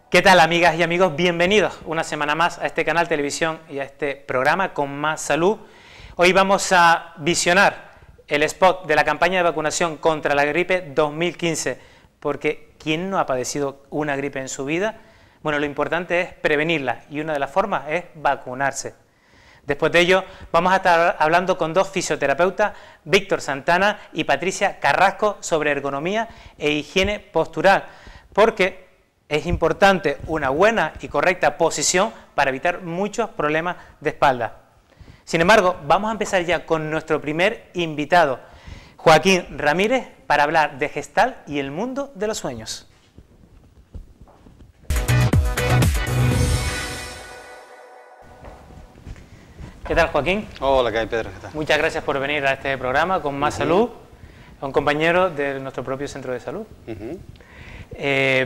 ¿Qué tal, amigas y amigos? Bienvenidos una semana más a este canal televisión y a este programa Con Más Salud. Hoy vamos a visionar el spot de la campaña de vacunación contra la gripe 2015, porque ¿quién no ha padecido una gripe en su vida? Bueno, lo importante es prevenirla y una de las formas es vacunarse. Después de ello vamos a estar hablando con dos fisioterapeutas, Víctor Santana y Patricia Carrasco, sobre ergonomía e higiene postural, porque es importante una buena y correcta posición para evitar muchos problemas de espalda. Sin embargo, vamos a empezar ya con nuestro primer invitado, Joaquín Ramírez, para hablar de Gestalt y el mundo de los sueños. ¿Qué tal, Joaquín? Hola, ¿qué hay, Pedro? ¿Qué tal? Muchas gracias por venir a este programa Con Más Salud, un compañero de nuestro propio centro de salud.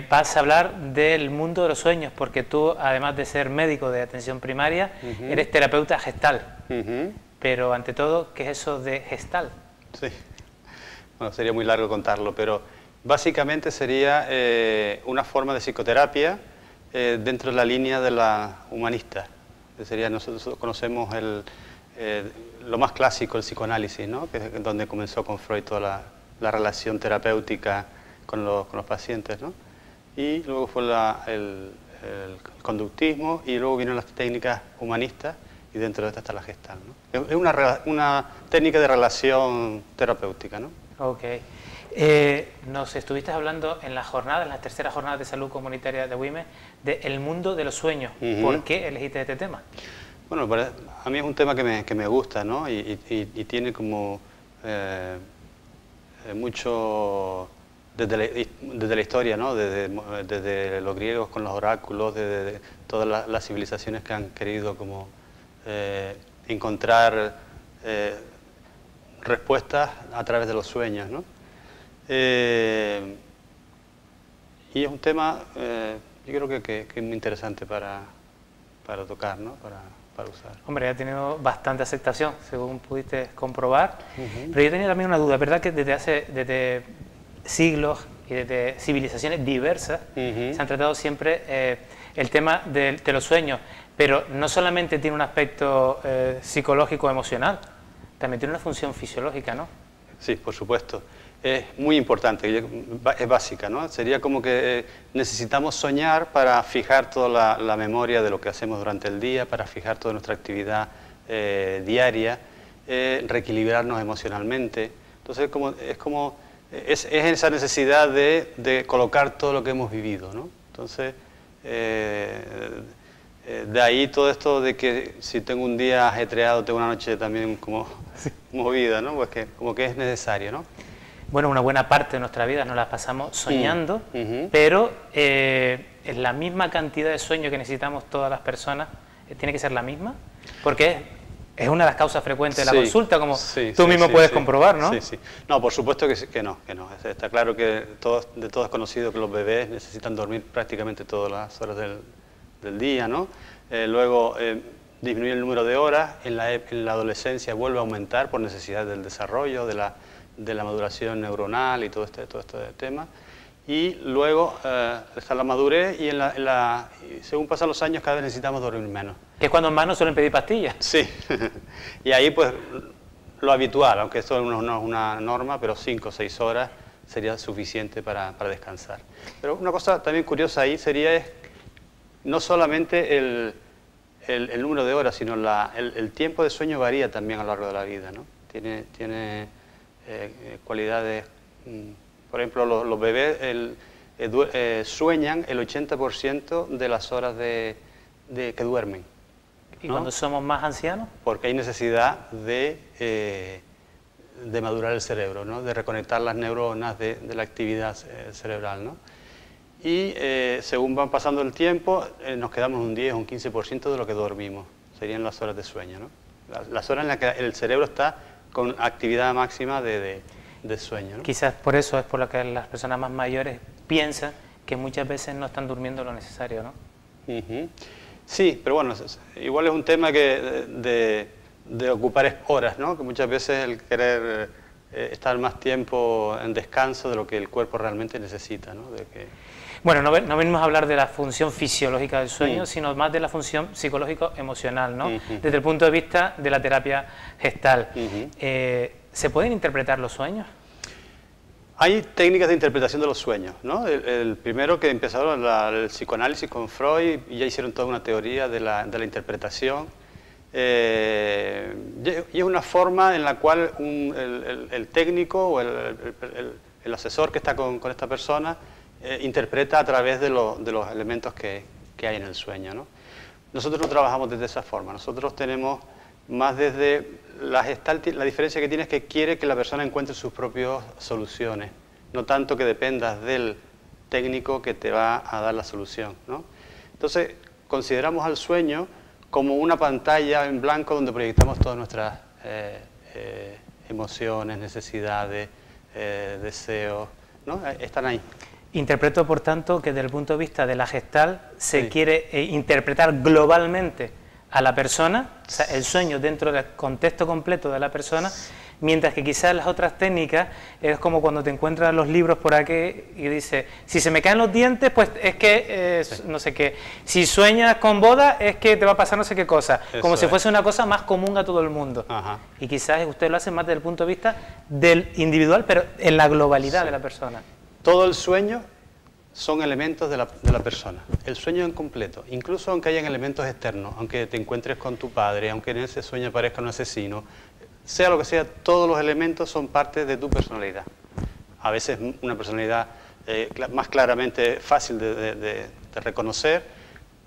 Vas a hablar del mundo de los sueños, porque tú, además de ser médico de atención primaria, eres terapeuta Gestalt. Pero, ante todo, ¿qué es eso de Gestalt? Sí, bueno, sería muy largo contarlo, pero básicamente sería una forma de psicoterapia dentro de la línea de la humanista. Nosotros conocemos lo más clásico, el psicoanálisis, ¿no? Que es donde comenzó con Freud toda la relación terapéutica con los pacientes, ¿no? Y luego fue el conductismo, y luego vinieron las técnicas humanistas, y dentro de esta está la Gestalt, ¿no? Es una técnica de relación terapéutica, ¿no? Ok. Nos estuviste hablando en la tercera jornada de salud comunitaria de WIME, del mundo de los sueños. ¿Por qué elegiste este tema? Bueno, a mí es un tema que me gusta, ¿no? Y tiene como mucho desde la historia, ¿no? Desde los griegos con los oráculos, desde todas las civilizaciones que han querido como encontrar respuestas a través de los sueños, ¿no? Y es un tema, yo creo que es muy interesante para tocar, ¿no? Para usar. Hombre, ha tenido bastante aceptación, según pudiste comprobar. Pero yo tenía también una duda, ¿verdad? Que desde siglos y desde civilizaciones diversas se han tratado siempre el tema de los sueños, pero no solamente tiene un aspecto psicológico emocional, también tiene una función fisiológica, ¿no? Sí, por supuesto. Es muy importante, es básica, ¿no? Sería como que necesitamos soñar para fijar toda la memoria de lo que hacemos durante el día, para fijar toda nuestra actividad diaria, reequilibrarnos emocionalmente. Entonces es esa necesidad de colocar todo lo que hemos vivido, ¿no? Entonces, de ahí todo esto de que si tengo un día ajetreado, tengo una noche también como movida, ¿no? Pues como que es necesario, ¿no? Bueno, una buena parte de nuestra vida nos la pasamos soñando, pero ¿es la misma cantidad de sueño que necesitamos todas las personas? ¿Tiene que ser la misma? Porque es una de las causas frecuentes de la consulta, como tú mismo puedes comprobar, ¿no? Sí. No, por supuesto que no. Está claro que de todos es conocido que los bebés necesitan dormir prácticamente todas las horas del día, ¿no? Luego disminuye el número de horas, en la adolescencia vuelve a aumentar por necesidad del desarrollo, de la maduración neuronal y todo este tema. Y luego está la madurez y según pasan los años cada vez necesitamos dormir menos. Que es cuando más nos suelen pedir pastillas. Sí, y ahí pues lo habitual, aunque esto no es una norma, pero 5 o 6 horas sería suficiente para descansar. Pero una cosa también curiosa ahí sería no solamente el número de horas, sino el tiempo de sueño varía también a lo largo de la vida, ¿no? Tiene cualidades, por ejemplo, los bebés sueñan el 80% de las horas que duermen. ¿Y cuando somos más ancianos? Porque hay necesidad de madurar el cerebro, ¿no? De reconectar las neuronas de la actividad cerebral, ¿no? Y según van pasando el tiempo, nos quedamos un 10 o un 15% de lo que dormimos. Serían las horas de sueño, ¿no? Las horas en las que el cerebro está con actividad máxima de sueño, ¿no? Quizás por eso es por lo que las personas más mayores piensan que muchas veces no están durmiendo lo necesario, ¿no? Sí, pero bueno, igual es un tema de ocupar horas, ¿no? Que muchas veces el querer estar más tiempo en descanso de lo que el cuerpo realmente necesita, ¿no? Bueno, no venimos a hablar de la función fisiológica del sueño, sino más de la función psicológico-emocional, ¿no? Desde el punto de vista de la terapia gestal. ¿Se pueden interpretar los sueños? Hay técnicas de interpretación de los sueños, ¿no? El primero que empezaron el psicoanálisis con Freud, y ya hicieron toda una teoría de la interpretación. Y es una forma en la cual el técnico o el asesor que está con esta persona interpreta a través de los elementos que hay en el sueño, ¿no? Nosotros no trabajamos desde esa forma, nosotros tenemos más desde la Gestalt. La diferencia que tiene es que quiere que la persona encuentre sus propias soluciones, no tanto que dependas del técnico que te va a dar la solución, ¿no? Entonces, consideramos al sueño como una pantalla en blanco donde proyectamos todas nuestras emociones, necesidades, deseos, ¿no? Están ahí. Interpreto, por tanto, que desde el punto de vista de la Gestalt se quiere interpretar globalmente a la persona, o sea, el sueño dentro del contexto completo de la persona, mientras que quizás las otras técnicas es como cuando te encuentras los libros por aquí y dice, si se me caen los dientes, pues es que no sé qué, si sueñas con boda es que te va a pasar no sé qué cosa, como si fuese una cosa más común a todo el mundo. Y quizás usted lo hace más desde el punto de vista del individual, pero en la globalidad de la persona. Todo el sueño son elementos de la persona, el sueño en completo, incluso aunque hayan elementos externos, aunque te encuentres con tu padre, aunque en ese sueño aparezca un asesino, sea lo que sea, todos los elementos son parte de tu personalidad. A veces una personalidad más claramente fácil de reconocer,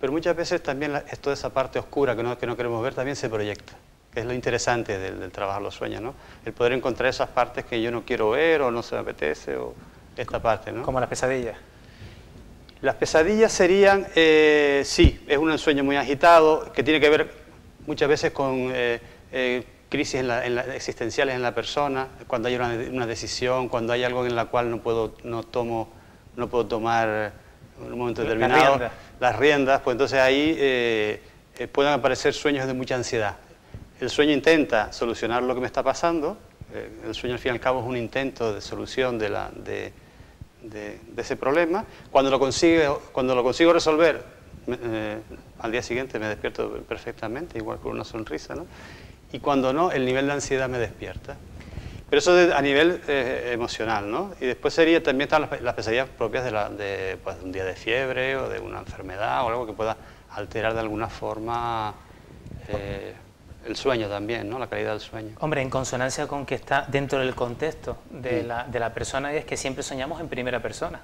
pero muchas veces también toda esa parte oscura que no queremos ver también se proyecta, que es lo interesante del trabajar los sueños, ¿no? El poder encontrar esas partes que yo no quiero ver o no se me apetece, o esta parte, ¿no? Como las pesadillas. Las pesadillas serían, sí, es un sueño muy agitado, que tiene que ver muchas veces con crisis existenciales en la persona, cuando hay una decisión, cuando hay algo en la cual no puedo tomar en un momento determinado las riendas, pues entonces ahí pueden aparecer sueños de mucha ansiedad. El sueño intenta solucionar lo que me está pasando, el sueño al fin y al cabo es un intento de solución de ese problema. Cuando lo consigo resolver, al día siguiente me despierto perfectamente, igual con una sonrisa, ¿no? Y cuando no, el nivel de ansiedad me despierta. Pero eso a nivel emocional, ¿no? Y después también están las pesadillas propias de un día de fiebre o de una enfermedad o algo que pueda alterar de alguna forma el sueño también, ¿no? La calidad del sueño. Hombre, en consonancia con que está dentro del contexto de la persona, es que siempre soñamos en primera persona.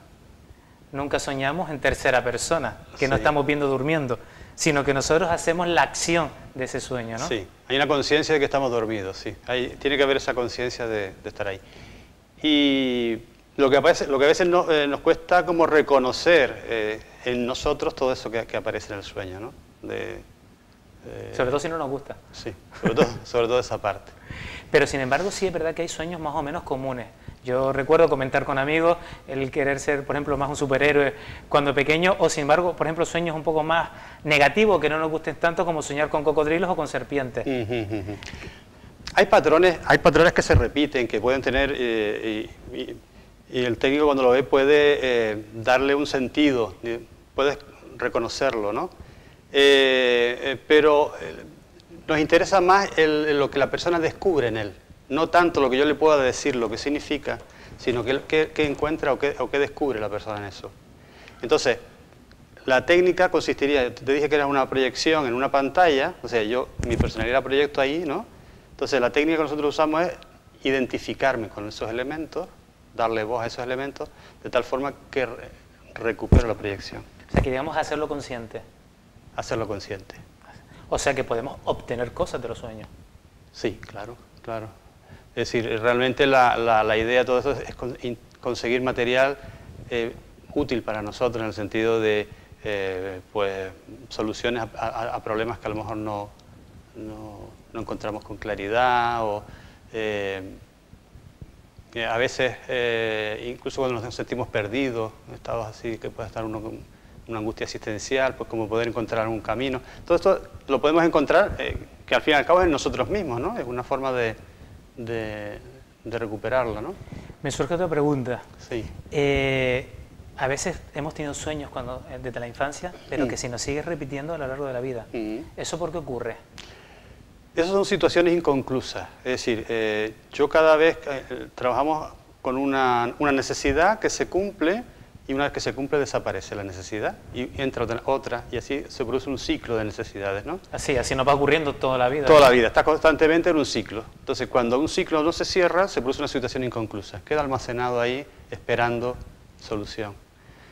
Nunca soñamos en tercera persona, que no estamos viendo durmiendo, sino que nosotros hacemos la acción de ese sueño, ¿no? Sí, hay una conciencia de que estamos dormidos, sí. Tiene que haber esa conciencia de estar ahí. Y lo que a veces nos cuesta como reconocer en nosotros todo eso que aparece en el sueño, ¿no? Sobre todo si no nos gusta. Sí, sobre todo esa parte. Pero sin embargo sí es verdad que hay sueños más o menos comunes. Yo recuerdo comentar con amigos el querer ser, por ejemplo, más un superhéroe cuando pequeño, o sin embargo, por ejemplo, sueños un poco más negativos que no nos gusten tanto como soñar con cocodrilos o con serpientes. Hay patrones que se repiten, que pueden tener, y el técnico cuando lo ve puede darle un sentido, puedes reconocerlo, ¿no? Pero nos interesa más lo que la persona descubre en él, no tanto lo que yo le pueda decir, lo que significa, sino qué encuentra o qué descubre la persona en eso. Entonces, la técnica consistiría, te dije que era una proyección en una pantalla, o sea, mi personalidad la proyecto ahí, ¿no? Entonces, la técnica que nosotros usamos es identificarme con esos elementos, darle voz a esos elementos, de tal forma que recupero la proyección. O sea, que digamos hacerlo consciente. Hacerlo consciente. O sea, que podemos obtener cosas de los sueños. Sí, claro, claro. Es decir, realmente la idea de todo eso es conseguir material útil para nosotros en el sentido de pues, soluciones a problemas que a lo mejor no encontramos con claridad o a veces incluso cuando nos sentimos perdidos, estados así que puede estar uno con una angustia existencial, pues como poder encontrar un camino. Todo esto lo podemos encontrar, que al fin y al cabo es en nosotros mismos, ¿no? Es una forma de recuperarla, ¿no? Me surge otra pregunta. Sí. A veces hemos tenido sueños desde la infancia, pero que se nos sigue repitiendo a lo largo de la vida. ¿Eso por qué ocurre? Esas son situaciones inconclusas. Es decir, yo cada vez trabajamos con una necesidad que se cumple, y una vez que se cumple desaparece la necesidad y entra otra, y así se produce un ciclo de necesidades, ¿no? Así nos va ocurriendo toda la vida. Toda la vida, está constantemente en un ciclo. Entonces, cuando un ciclo no se cierra, se produce una situación inconclusa. Queda almacenado ahí esperando solución.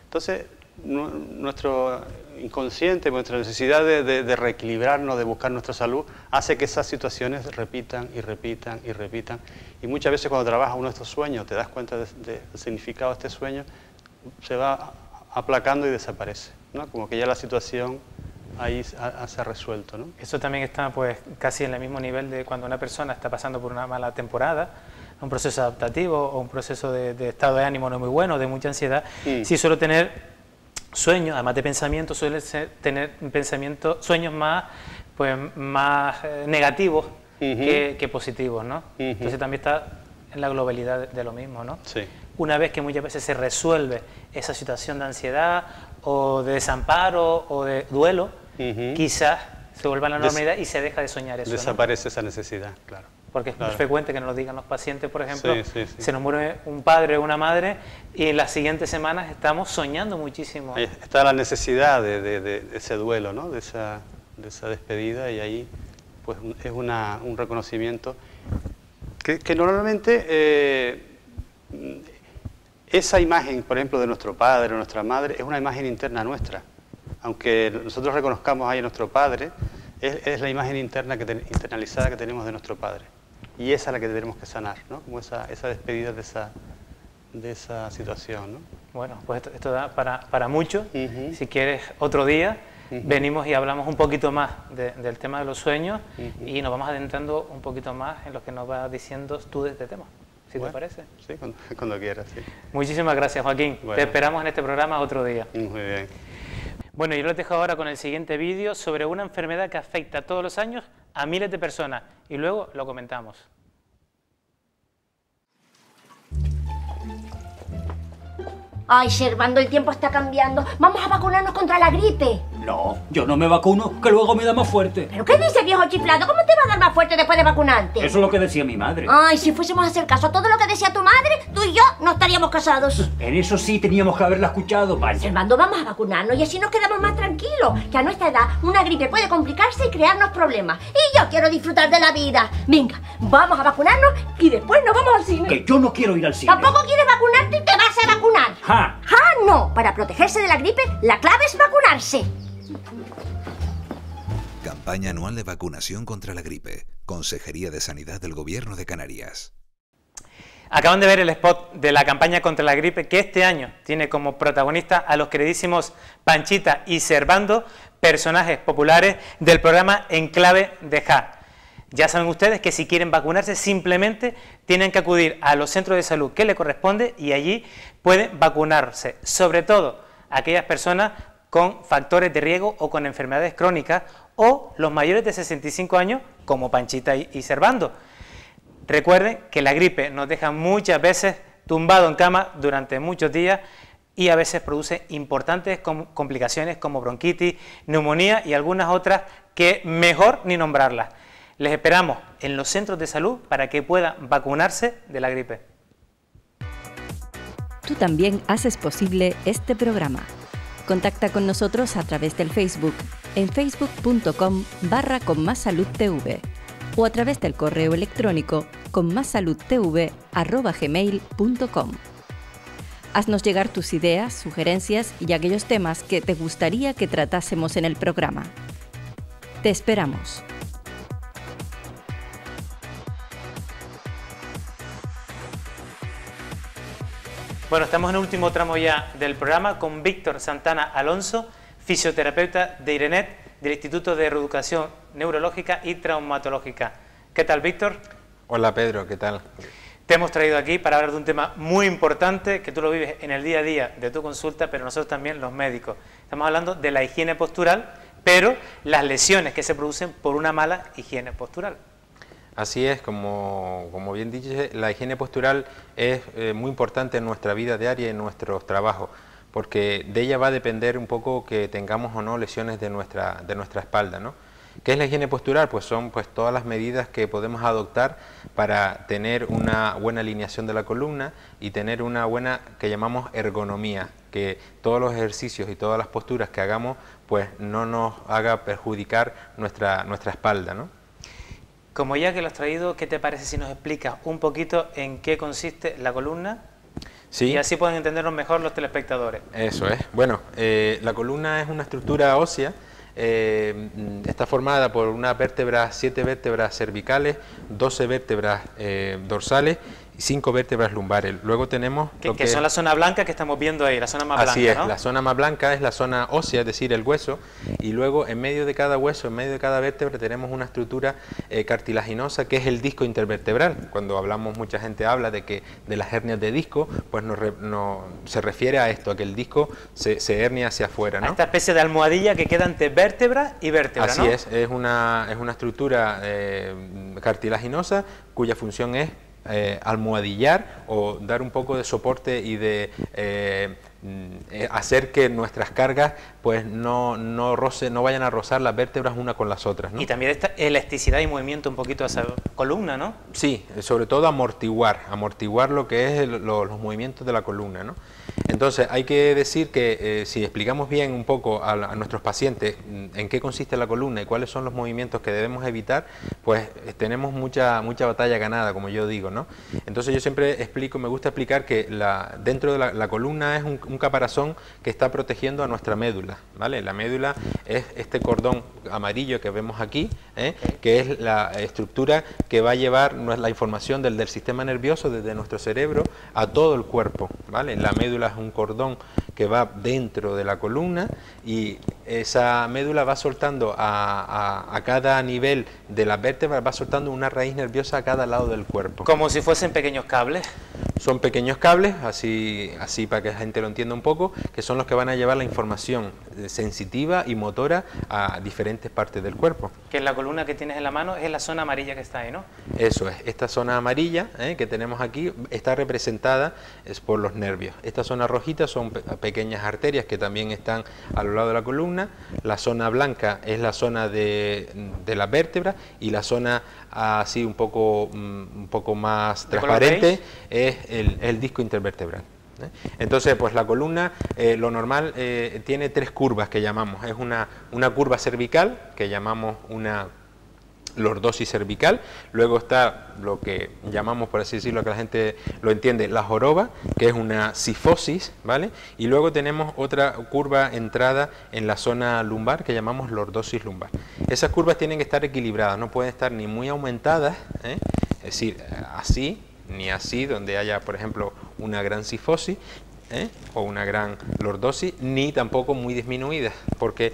Entonces, nuestro inconsciente, nuestra necesidad de reequilibrarnos, de buscar nuestra salud, hace que esas situaciones repitan y repitan y repitan. Y muchas veces cuando trabajas uno de estos sueños, te das cuenta del significado de este sueño, se va aplacando y desaparece, ¿no? Como que ya la situación ahí se ha resuelto, ¿no? Eso también está pues casi en el mismo nivel de cuando una persona está pasando por una mala temporada, un proceso adaptativo o un proceso de estado de ánimo no muy bueno, de mucha ansiedad. Sí suele tener sueños, además de pensamientos, suele tener sueños más, más negativos que positivos, ¿no? Entonces también está en la globalidad de lo mismo, ¿no? Sí. Una vez que muchas veces se resuelve esa situación de ansiedad o de desamparo o de duelo, quizás se vuelva a la normalidad y se deja de soñar eso, desaparece, ¿no? Esa necesidad, claro. Porque es muy frecuente que nos lo digan los pacientes, por ejemplo, se nos muere un padre o una madre y en las siguientes semanas estamos soñando muchísimo. Ahí está la necesidad de ese duelo, ¿no? de esa despedida, y ahí pues es un reconocimiento que normalmente esa imagen, por ejemplo, de nuestro padre o nuestra madre, es una imagen interna nuestra. Aunque nosotros reconozcamos ahí a nuestro padre, es la imagen interna internalizada que tenemos de nuestro padre. Y esa es la que tenemos que sanar, ¿no? Como esa despedida de esa situación, ¿no? Bueno, pues esto da para mucho. Si quieres, otro día venimos y hablamos un poquito más del tema de los sueños y nos vamos adentrando un poquito más en lo que nos vas diciendo tú de este tema. ¿Sí te parece? Sí, cuando quieras, sí. Muchísimas gracias, Joaquín. Bueno. Te esperamos en este programa otro día. Muy bien. Bueno, yo los dejo ahora con el siguiente vídeo sobre una enfermedad que afecta todos los años a miles de personas y luego lo comentamos. Ay, Servando, el tiempo está cambiando. Vamos a vacunarnos contra la gripe. No, yo no me vacuno, que luego me da más fuerte. ¿Pero qué dice, viejo chiflado? ¿Cómo te va a dar más fuerte después de vacunarte? Eso es lo que decía mi madre. Ay, si fuésemos a hacer caso a todo lo que decía tu madre, tú y yo no estaríamos casados. En eso sí teníamos que haberla escuchado, vaya. Servando, vamos a vacunarnos y así nos quedamos más tranquilos. Que a nuestra edad una gripe puede complicarse y crearnos problemas. Y yo quiero disfrutar de la vida. Venga, vamos a vacunarnos y después nos vamos al cine. Que yo no quiero ir al cine. ¿Tampoco quieres vacunarte y te vas a vacunar? ¡Ja! ¡Ja, no! Para protegerse de la gripe, la clave es vacunarse. Campaña anual de vacunación contra la gripe. Consejería de Sanidad del Gobierno de Canarias. Acaban de ver el spot de la campaña contra la gripe que este año tiene como protagonista a los queridísimos Panchita y Servando, personajes populares del programa Enclave de Ja. Ya saben ustedes que si quieren vacunarse simplemente tienen que acudir a los centros de salud que les corresponde y allí pueden vacunarse, sobre todo aquellas personas con factores de riesgo o con enfermedades crónicas o los mayores de 65 años como Panchita y Servando. Recuerden que la gripe nos deja muchas veces tumbado en cama durante muchos días y a veces produce importantes complicaciones como bronquitis, neumonía y algunas otras que mejor ni nombrarlas. Les esperamos en los centros de salud para que puedan vacunarse de la gripe. Tú también haces posible este programa. Contacta con nosotros a través del Facebook, en facebook.com/conmassaludtv o a través del correo electrónico conmassaludtv@gmail.com. Haznos llegar tus ideas, sugerencias y aquellos temas que te gustaría que tratásemos en el programa. Te esperamos. Bueno, estamos en el último tramo ya del programa con Víctor Santana Alonso, fisioterapeuta de IRENET, del Instituto de Reeducación Neurológica y Traumatológica. ¿Qué tal, Víctor? Hola, Pedro, ¿qué tal? Te hemos traído aquí para hablar de un tema muy importante que tú lo vives en el día a día de tu consulta, pero nosotros también los médicos. Estamos hablando de la higiene postural, pero las lesiones que se producen por una mala higiene postural. Así es, como bien dices, la higiene postural es muy importante en nuestra vida diaria y en nuestros trabajos, porque de ella va a depender un poco que tengamos o no lesiones de nuestra espalda, ¿no? ¿Qué es la higiene postural? Pues son todas las medidas que podemos adoptar para tener una buena alineación de la columna y tener una buena, que llamamos ergonomía, que todos los ejercicios y todas las posturas que hagamos pues no nos haga perjudicar nuestra espalda, ¿no? Como ya que lo has traído, ¿qué te parece si nos explicas un poquito en qué consiste la columna? Sí. Y así pueden entendernos mejor los telespectadores. Eso es. Bueno, la columna es una estructura ósea. Está formada por una vértebra, 7 vértebras cervicales, 12 vértebras dorsales y 5 vértebras lumbares. Luego tenemos... Que son la zona blanca que estamos viendo ahí, la zona más blanca, así es, ¿no? La zona más blanca es la zona ósea, es decir, el hueso, y luego en medio de cada hueso, en medio de cada vértebra, tenemos una estructura cartilaginosa que es el disco intervertebral. Cuando hablamos, mucha gente habla de las hernias de disco, pues se refiere a esto, a que el disco se hernia hacia afuera, ¿no? A esta especie de almohadilla que queda entre vértebra y vértebra, así ¿no? es una estructura cartilaginosa cuya función es almohadillar o dar un poco de soporte y de hacer que nuestras cargas pues no vayan a rozar las vértebras una con las otras, ¿no? Y también esta elasticidad y movimiento un poquito a esa columna, ¿no? Sí, sobre todo amortiguar lo que es los movimientos de la columna, ¿no? Entonces hay que decir que si explicamos bien un poco a nuestros pacientes en qué consiste la columna y cuáles son los movimientos que debemos evitar, pues tenemos mucha batalla ganada, como yo digo, ¿no? Entonces yo siempre me gusta explicar que dentro de la columna es un caparazón que está protegiendo a nuestra médula, ¿vale? La médula es este cordón amarillo que vemos aquí, que es la estructura que va a llevar la información del sistema nervioso desde nuestro cerebro a todo el cuerpo, ¿vale? La médula es un cordón que va dentro de la columna y esa médula va soltando a cada nivel de la vértebra, va soltando una raíz nerviosa a cada lado del cuerpo. Como si fuesen pequeños cables. Son pequeños cables, así para que la gente lo entienda un poco, que son los que van a llevar la información sensitiva y motora a diferentes partes del cuerpo. Que en la columna que tienes en la mano es la zona amarilla que está ahí, ¿no? Eso es, esta zona amarilla que tenemos aquí está representada por los nervios. Esta zona rojita son pequeñas arterias que también están a lo largo de la columna. La zona blanca es la zona de la vértebra y la zona así un poco más transparente es el disco intervertebral. Entonces, pues la columna, lo normal, tiene 3 curvas que llamamos. Es una curva cervical, que llamamos una lordosis cervical. Luego está lo que llamamos, por así decirlo, que la gente lo entiende, la joroba, que es una cifosis, ¿vale? Y luego tenemos otra curva entrada en la zona lumbar, que llamamos lordosis lumbar. Esas curvas tienen que estar equilibradas, no pueden estar ni muy aumentadas, es decir, así, ni así, donde haya, por ejemplo, una gran cifosis, o una gran lordosis, ni tampoco muy disminuida, porque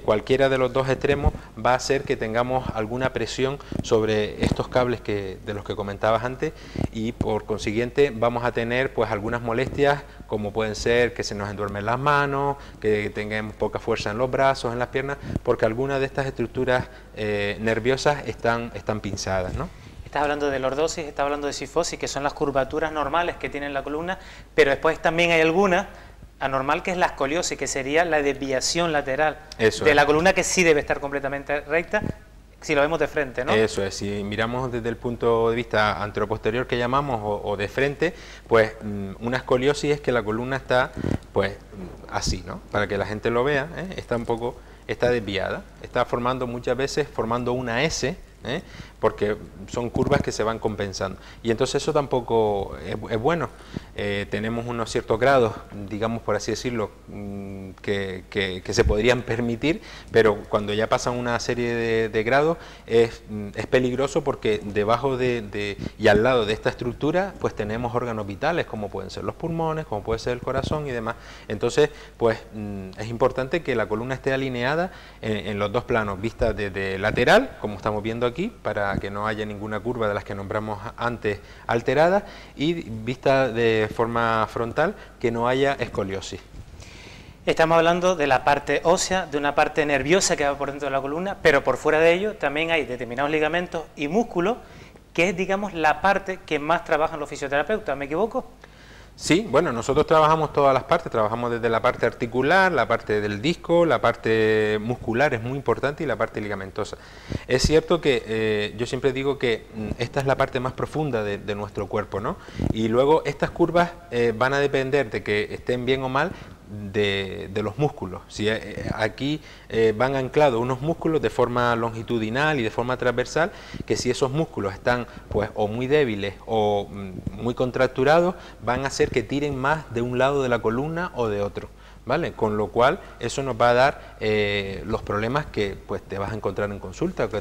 cualquiera de los dos extremos va a hacer que tengamos alguna presión sobre estos cables de los que comentabas antes, y por consiguiente vamos a tener pues algunas molestias, como pueden ser que se nos enduermen las manos, que tengamos poca fuerza en los brazos, en las piernas, porque algunas de estas estructuras nerviosas están pinzadas, ¿no? Estás hablando de lordosis, estás hablando de cifosis, que son las curvaturas normales que tiene la columna, pero después también hay alguna anormal, que es la escoliosis, que sería la desviación lateral de la columna, que sí debe estar completamente recta, si lo vemos de frente, ¿no? Eso es, si miramos desde el punto de vista anteroposterior que llamamos, o de frente, pues una escoliosis es que la columna está pues así, ¿no? Para que la gente lo vea, está desviada, está muchas veces formando una S, porque son curvas que se van compensando, y entonces eso tampoco es bueno. Tenemos unos ciertos grados, digamos, por así decirlo, que se podrían permitir, pero cuando ya pasan una serie de grados es peligroso, porque debajo y al lado de esta estructura pues tenemos órganos vitales, como pueden ser los pulmones, como puede ser el corazón y demás. Entonces pues es importante que la columna esté alineada en los dos planos, vista desde lateral, como estamos viendo aquí, para que no haya ninguna curva de las que nombramos antes alterada, y vista de forma frontal, que no haya escoliosis. Estamos hablando de la parte ósea, de una parte nerviosa que va por dentro de la columna, pero por fuera de ello también hay determinados ligamentos y músculos, que es, digamos, la parte que más trabajan los fisioterapeutas, ¿me equivoco? Sí, bueno, nosotros trabajamos todas las partes, trabajamos desde la parte articular, la parte del disco, la parte muscular es muy importante y la parte ligamentosa. Es cierto que yo siempre digo que esta es la parte más profunda de nuestro cuerpo, ¿no? Y luego estas curvas van a depender de que estén bien o mal de los músculos. Si aquí van anclados unos músculos de forma longitudinal y de forma transversal, que si esos músculos están pues o muy débiles o muy contracturados, van a hacer que tiren más de un lado de la columna o de otro, ¿vale? Con lo cual eso nos va a dar los problemas que pues te vas a encontrar en consulta, que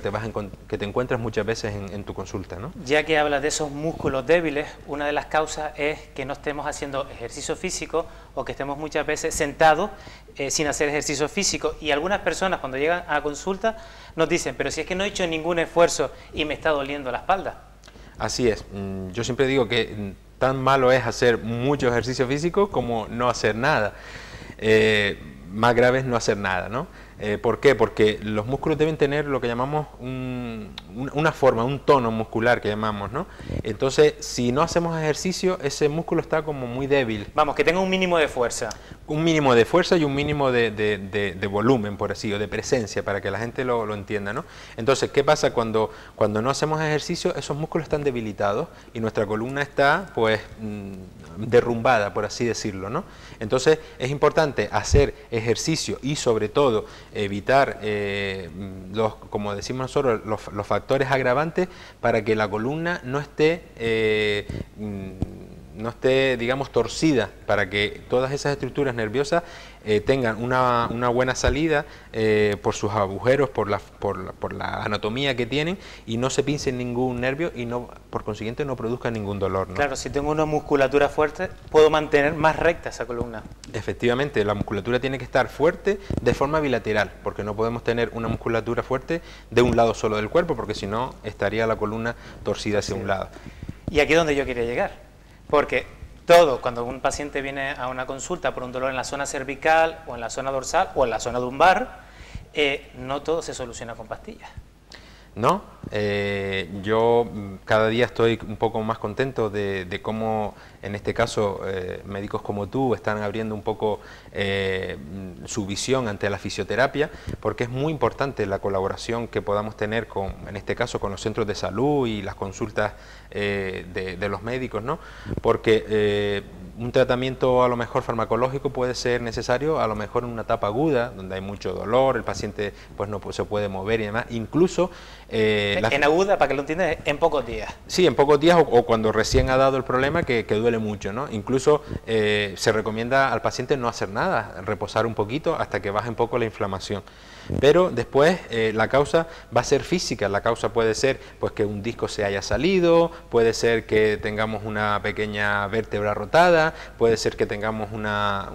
te encuentras muchas veces en tu consulta, ¿no? Ya que hablas de esos músculos débiles, una de las causas es que no estemos haciendo ejercicio físico o que estemos muchas veces sentados sin hacer ejercicio físico, y algunas personas cuando llegan a la consulta nos dicen, pero si es que no he hecho ningún esfuerzo y me está doliendo la espalda. Así es, yo siempre digo que tan malo es hacer mucho ejercicio físico como no hacer nada. Más grave es no hacer nada, ¿no? ¿Por qué? Porque los músculos deben tener lo que llamamos una forma, un tono muscular que llamamos, ¿no? Entonces, si no hacemos ejercicio, ese músculo está como muy débil. Vamos, que tenga un mínimo de fuerza. Un mínimo de fuerza y un mínimo de volumen, por así, o de presencia, para que la gente lo entienda, ¿no? Entonces, ¿qué pasa cuando no hacemos ejercicio? Esos músculos están debilitados y nuestra columna está, pues, derrumbada, por así decirlo, ¿no? Entonces, es importante hacer ejercicio y, sobre todo, evitar, como decimos nosotros, los factores agravantes para que la columna no esté, digamos, torcida, para que todas esas estructuras nerviosas tengan una buena salida por sus agujeros, por la anatomía que tienen, y no se pince ningún nervio y no, por consiguiente no produzca ningún dolor, ¿no? Claro, si tengo una musculatura fuerte, puedo mantener más recta esa columna. Efectivamente, la musculatura tiene que estar fuerte de forma bilateral, porque no podemos tener una musculatura fuerte de un lado solo del cuerpo, porque si no estaría la columna torcida hacia un lado. Y aquí es donde yo quería llegar, porque cuando un paciente viene a una consulta por un dolor en la zona cervical o en la zona dorsal o en la zona lumbar, no todo se soluciona con pastillas. No, yo cada día estoy un poco más contento de cómo, en este caso, médicos como tú están abriendo un poco su visión ante la fisioterapia, porque es muy importante la colaboración que podamos tener en este caso, con los centros de salud y las consultas de los médicos, ¿no? Porque un tratamiento a lo mejor farmacológico puede ser necesario a lo mejor en una etapa aguda, donde hay mucho dolor, el paciente pues no se puede mover y demás, incluso... en aguda, para que lo entiendas, en pocos días. Sí, en pocos días o cuando recién ha dado el problema que duele mucho, ¿no? Incluso se recomienda al paciente no hacer nada, reposar un poquito hasta que baje un poco la inflamación. Pero después la causa va a ser física, la causa puede ser pues que un disco se haya salido, puede ser que tengamos una pequeña vértebra rotada, puede ser que tengamos una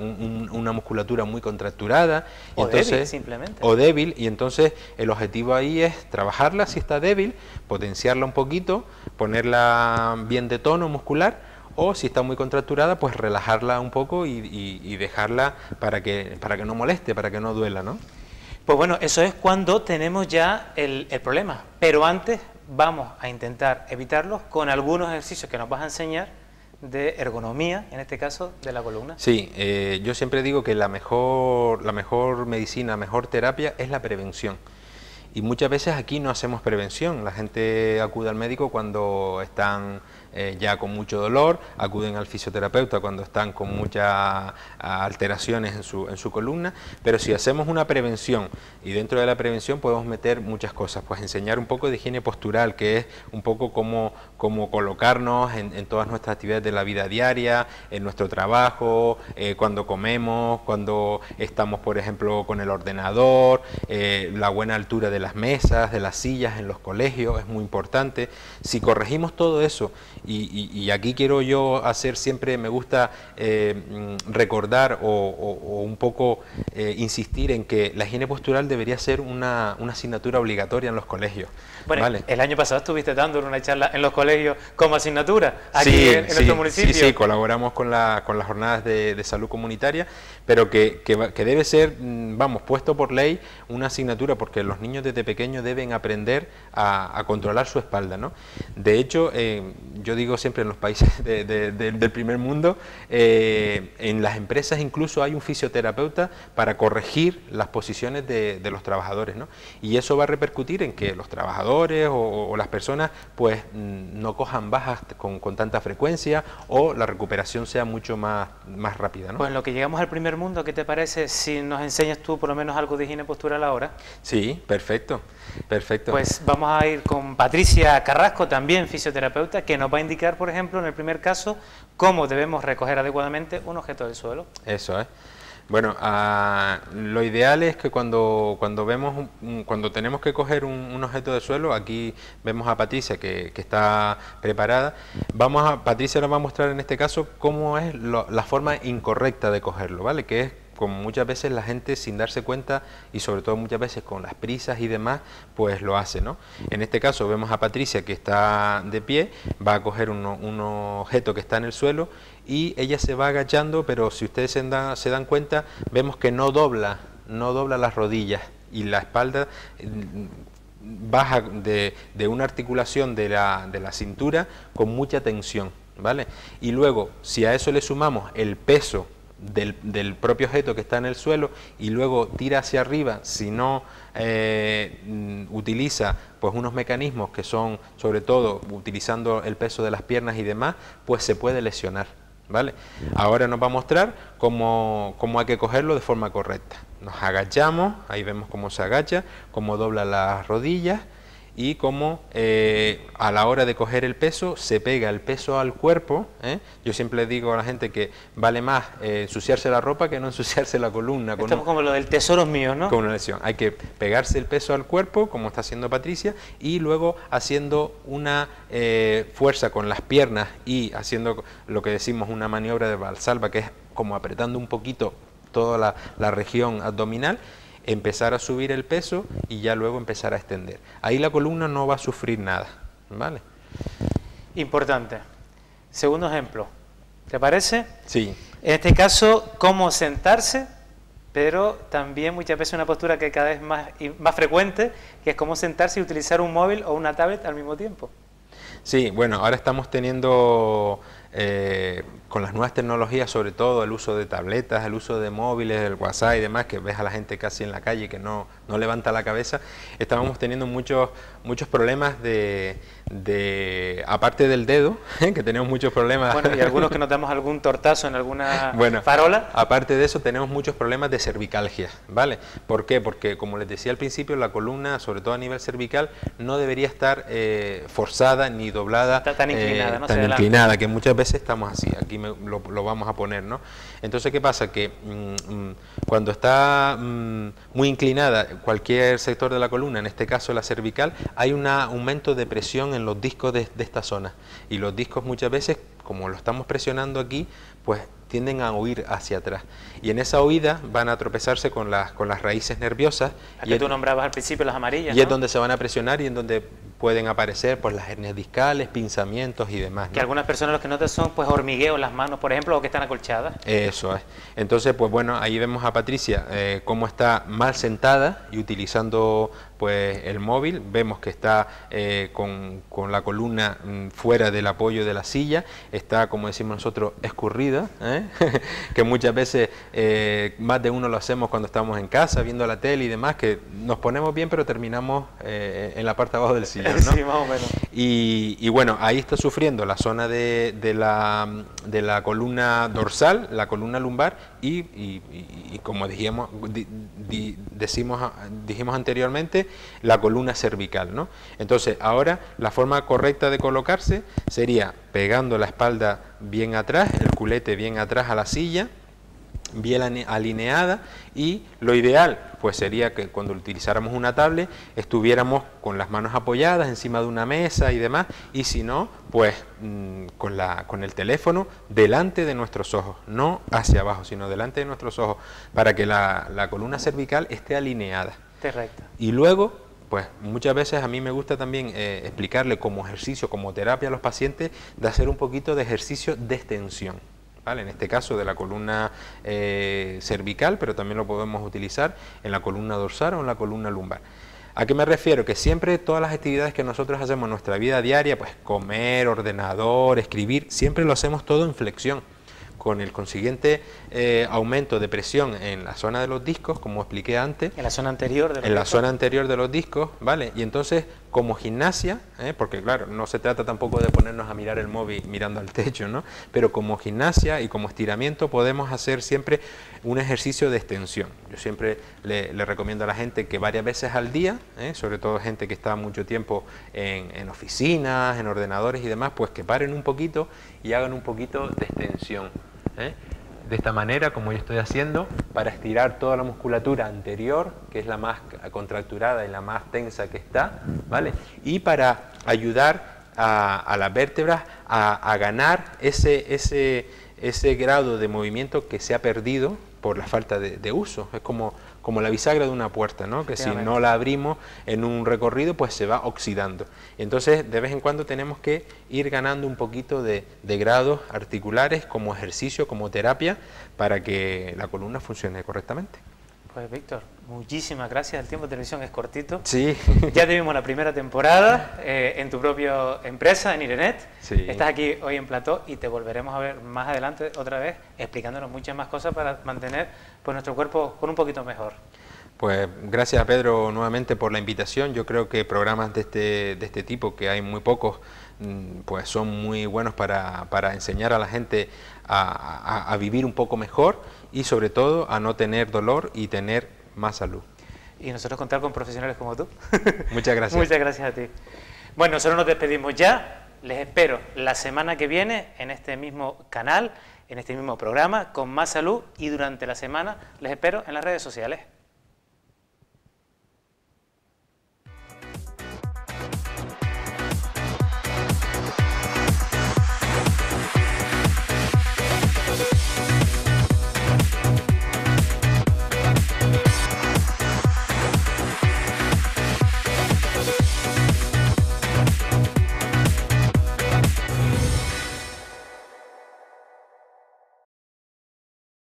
musculatura muy contracturada. O débil, simplemente. O débil, y entonces el objetivo ahí es trabajarla si está débil, potenciarla un poquito, ponerla bien de tono muscular, o si está muy contracturada, pues relajarla un poco y dejarla para que no moleste, para que no duela, ¿no? Pues bueno, eso es cuando tenemos ya el problema, pero antes vamos a intentar evitarlos con algunos ejercicios que nos vas a enseñar de ergonomía, en este caso de la columna. Sí, yo siempre digo que la mejor medicina, la mejor terapia es la prevención. Y muchas veces aquí no hacemos prevención, la gente acude al médico cuando están ya con mucho dolor, acuden al fisioterapeuta cuando están con muchas alteraciones en su columna, pero si hacemos una prevención, y dentro de la prevención podemos meter muchas cosas, pues enseñar un poco de higiene postural, que es un poco cómo colocarnos en todas nuestras actividades de la vida diaria, en nuestro trabajo, cuando comemos, cuando estamos, por ejemplo, con el ordenador, la buena altura de las mesas, de las sillas en los colegios, es muy importante. Si corregimos todo eso, y aquí quiero yo hacer siempre, me gusta recordar o un poco insistir en que la higiene postural debería ser una asignatura obligatoria en los colegios. Bueno, ¿vale? El año pasado estuviste dando una charla en los colegios como asignatura, aquí en nuestro municipio. Sí, colaboramos con las jornadas de salud comunitaria, pero que debe ser, vamos, puesto por ley una asignatura, porque los niños desde pequeños deben aprender a controlar su espalda, ¿no? De hecho, yo digo siempre en los países del primer mundo, en las empresas incluso hay un fisioterapeuta para corregir las posiciones de los trabajadores, ¿no? Y eso va a repercutir en que los trabajadores o las personas pues no cojan bajas con tanta frecuencia, o la recuperación sea mucho más rápida, ¿no? Pues en lo que llegamos al primer mundo, ¿qué te parece si nos enseñas tú por lo menos algo de higiene postural ahora? Sí, perfecto, perfecto. Pues vamos a ir con Patricia Carrasco, también fisioterapeuta, que nos va a indicar, por ejemplo, en el primer caso, cómo debemos recoger adecuadamente un objeto del suelo. Eso es. Bueno, lo ideal es que cuando tenemos que coger un objeto de suelo, aquí vemos a Patricia que está preparada. Patricia nos va a mostrar en este caso cómo es la forma incorrecta de cogerlo, ¿vale? Que es como muchas veces la gente, sin darse cuenta, y sobre todo muchas veces con las prisas y demás, pues lo hace, ¿no? En este caso vemos a Patricia que está de pie, va a coger un objeto que está en el suelo, y ella se va agachando, pero si ustedes se dan cuenta, vemos que no dobla las rodillas, y la espalda baja de una articulación de la cintura con mucha tensión, ¿vale? Y luego, si a eso le sumamos el peso del propio objeto que está en el suelo, y luego tira hacia arriba, si no utiliza pues unos mecanismos que son, sobre todo utilizando el peso de las piernas y demás, pues se puede lesionar, ¿vale? Ahora nos va a mostrar cómo hay que cogerlo de forma correcta. Nos agachamos, ahí vemos cómo se agacha, cómo dobla las rodillas, y cómo a la hora de coger el peso, se pega el peso al cuerpo, ¿eh? Yo siempre digo a la gente que vale más ensuciarse la ropa que no ensuciarse la columna. Estamos como lo del tesoro mío, ¿no? Con una lesión. Hay que pegarse el peso al cuerpo, como está haciendo Patricia, y luego haciendo una fuerza con las piernas y haciendo lo que decimos una maniobra de Valsalva, que es como apretando un poquito toda la región abdominal, empezar a subir el peso y ya luego empezar a extender. Ahí la columna no va a sufrir nada, ¿vale? Importante. Segundo ejemplo, ¿te parece? Sí. En este caso, cómo sentarse, pero también muchas veces una postura que cada vez más frecuente, que es cómo sentarse y utilizar un móvil o una tablet al mismo tiempo. Sí, bueno, ahora estamos teniendo con las nuevas tecnologías, sobre todo el uso de tabletas, el uso de móviles, el WhatsApp y demás, que ves a la gente casi en la calle que no levanta la cabeza, estábamos teniendo muchos problemas aparte del dedo, que tenemos muchos problemas. Bueno, y algunos que nos damos algún tortazo en alguna bueno, farola. Aparte de eso, tenemos muchos problemas de cervicalgia, ¿vale? ¿Por qué? Porque, como les decía al principio, la columna, sobre todo a nivel cervical, no debería estar forzada ni doblada. Está tan inclinada, ¿no? Tan inclinada, que muchas veces estamos así. Aquí lo vamos a poner, ¿no? Entonces, ¿qué pasa? Que cuando está muy inclinada cualquier sector de la columna, en este caso la cervical, hay un aumento de presión en los discos de esta zona, y los discos muchas veces, como lo estamos presionando aquí, pues tienden a huir hacia atrás, y en esa huida van a tropezarse con las raíces nerviosas. Y tú nombrabas al principio las amarillas, y ¿no? Es donde se van a presionar y en donde pueden aparecer pues las hernias discales, pinzamientos y demás, ¿no? Que algunas personas lo que notan son pues hormigueo en las manos, por ejemplo, o que están acolchadas. Eso es. Entonces, pues bueno, ahí vemos a Patricia cómo está mal sentada y utilizando pues el móvil. Vemos que está con la columna fuera del apoyo de la silla, está, como decimos nosotros, escurrida, que muchas veces más de uno lo hacemos cuando estamos en casa viendo la tele y demás, que nos ponemos bien pero terminamos en la parte de abajo del sillón, ¿no? Sí, más o menos. Y bueno, ahí está sufriendo la zona de la columna dorsal, la columna lumbar y como dijimos anteriormente, la columna cervical, ¿no? Entonces, ahora la forma correcta de colocarse sería pegando la espalda bien atrás, el culete bien atrás a la silla, bien alineada, y lo ideal pues sería que cuando utilizáramos una tablet estuviéramos con las manos apoyadas encima de una mesa y demás, y si no, pues con el teléfono delante de nuestros ojos, no hacia abajo, sino delante de nuestros ojos, para que la columna cervical esté alineada. Correcto. Y luego, pues muchas veces a mí me gusta también explicarle como ejercicio, como terapia a los pacientes, de hacer un poquito de ejercicio de extensión, ¿vale? En este caso de la columna cervical, pero también lo podemos utilizar en la columna dorsal o en la columna lumbar. ¿A qué me refiero? Que siempre todas las actividades que nosotros hacemos en nuestra vida diaria, pues comer, ordenador, escribir, siempre lo hacemos todo en flexión, con el consiguiente aumento de presión en la zona de los discos, como expliqué antes. En la zona anterior de los discos. En la zona anterior de los discos, ¿vale? Y entonces, como gimnasia, porque claro, no se trata tampoco de ponernos a mirar el móvil mirando al techo, ¿no? Pero como gimnasia y como estiramiento podemos hacer siempre un ejercicio de extensión. Yo siempre le recomiendo a la gente que varias veces al día, sobre todo gente que está mucho tiempo en oficinas, en ordenadores y demás, pues que paren un poquito y hagan un poquito de extensión. De esta manera, como yo estoy haciendo, para estirar toda la musculatura anterior, que es la más contracturada y la más tensa que está, ¿vale? Y para ayudar a las vértebras a ganar ese grado de movimiento que se ha perdido por la falta de uso. Es como la bisagra de una puerta, ¿no? Que si no la abrimos en un recorrido, pues se va oxidando. Entonces, de vez en cuando tenemos que ir ganando un poquito de grados articulares como ejercicio, como terapia, para que la columna funcione correctamente. Pues Víctor, muchísimas gracias. El tiempo de televisión es cortito. Sí. Ya tuvimos la primera temporada en tu propia empresa, en Irenet. Sí. Estás aquí hoy en plató y te volveremos a ver más adelante otra vez explicándonos muchas más cosas para mantener pues, nuestro cuerpo con un poquito mejor. Pues gracias a Pedro nuevamente por la invitación. Yo creo que programas de este tipo, que hay muy pocos, pues son muy buenos para enseñar a la gente a vivir un poco mejor y sobre todo a no tener dolor y tener más salud. Y nosotros contar con profesionales como tú. Muchas gracias. Muchas gracias a ti. Bueno, nosotros nos despedimos ya. Les espero la semana que viene en este mismo canal, en este mismo programa, con más salud, y durante la semana les espero en las redes sociales.